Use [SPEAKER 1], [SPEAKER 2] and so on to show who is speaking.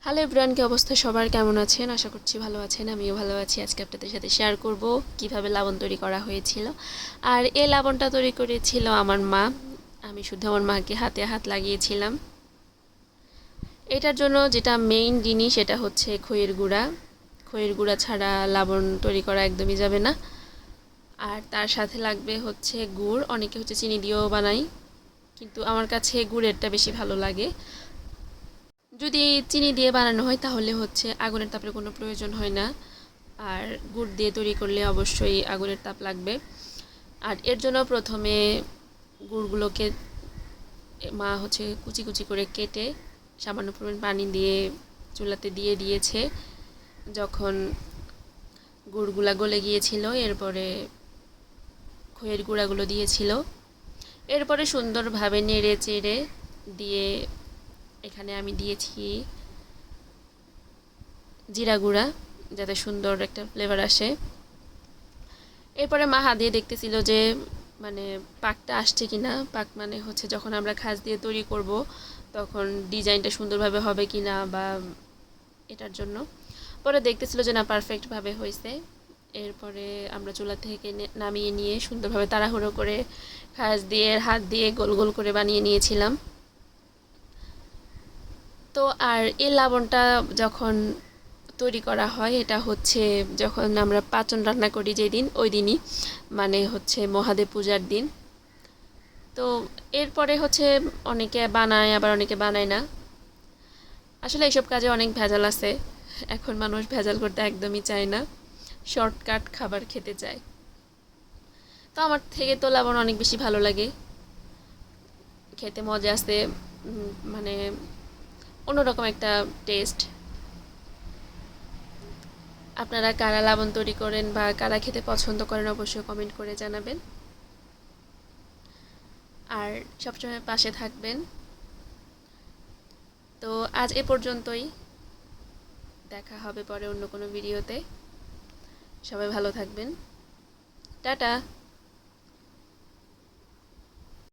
[SPEAKER 1] Hello everyone, কি অবস্থা সবার? কেমন আছেন? আশা করছি ভালো আছেন। আমিও ভালো আছি। আজকে আপনাদের সাথে শেয়ার করব কিভাবে লবণ তৈরি করা হয়েছিল। আর এই লবণটা তৈরি করেছিল আমার মা। আমি শুধু আমার মাকে হাতে হাত লাগিয়েছিলাম। এটার জন্য যেটা মেইন জিনিস সেটা হচ্ছে খইয়ের গুঁড়া। খইয়ের গুঁড়া ছাড়া লবণ তৈরি করা একদমই যাবে না। আর তার সাথে লাগবে হচ্ছে গুড়। অনেকে হচ্ছে চিনি দিয়েও বানায়, কিন্তু আমার কাছে গুড়েরটা বেশি ভালো লাগে। যদি চিনি দিয়ে বানানো হয় তাহলে হচ্ছে আগুনের তাপের কোনো প্রয়োজন হয় না। আর গুড় দিয়ে তৈরি করলে অবশ্যই আগুনের তাপ লাগবে। আর এর জন্য প্রথমে গুড়গুলোকে মা হচ্ছে কুচি কুচি করে কেটে সামান্য পরিমাণ পানি দিয়ে চুলাতে দিয়ে দিয়েছে। যখন গুড়গুলা গলে গিয়েছিল, এরপরে খইয়ের গুঁড়াগুলো দিয়েছিল। এরপরে সুন্দরভাবে নেড়ে চেড়ে দিয়ে এখানে আমি দিয়েছি জিরা গুঁড়া, যাতে সুন্দর একটা ফ্লেভার আসে। এরপরে মা হাত দিয়ে দেখতেছিল যে মানে পাকটা আসছে কিনা। পাক মানে হচ্ছে যখন আমরা খাঁজ দিয়ে তৈরি করব তখন ডিজাইনটা সুন্দরভাবে হবে কিনা, বা এটার জন্য। পরে দেখতেছিল যে না, পারফেক্টভাবে হয়েছে। এরপরে আমরা চুলা থেকে নামিয়ে নিয়ে সুন্দরভাবে তাড়াহুড়ো করে খাঁজ দিয়ে হাত দিয়ে গোল গোল করে বানিয়ে নিয়েছিলাম। তো আর এই লবণটা যখন তৈরি করা হয়, এটা হচ্ছে যখন আমরা পাচন রান্না করি যেদিন, ওই দিনই, মানে হচ্ছে মহাদেব পূজার দিন। তো এরপরে হচ্ছে অনেকে বানায়, আবার অনেকে বানায় না। আসলে এইসব কাজে অনেক ভেজাল আছে। এখন মানুষ ভেজাল করতে একদমই চায় না, শর্টকাট খাবার খেতে চায়। তো আমার থেকে তো লবণ অনেক বেশি ভালো লাগে, খেতে মজা আছে। মানে অন্যরকম একটা টেস্ট। আপনারা কারা লবণ তৈরি করেন বা কারা খেতে পছন্দ করেন অবশ্যই কমেন্ট করে জানাবেন। আর সবসময় পাশে থাকবেন। তো আজ এ পর্যন্তই। দেখা হবে পরে অন্য কোনো ভিডিওতে। সবাই ভালো থাকবেন। টাটা।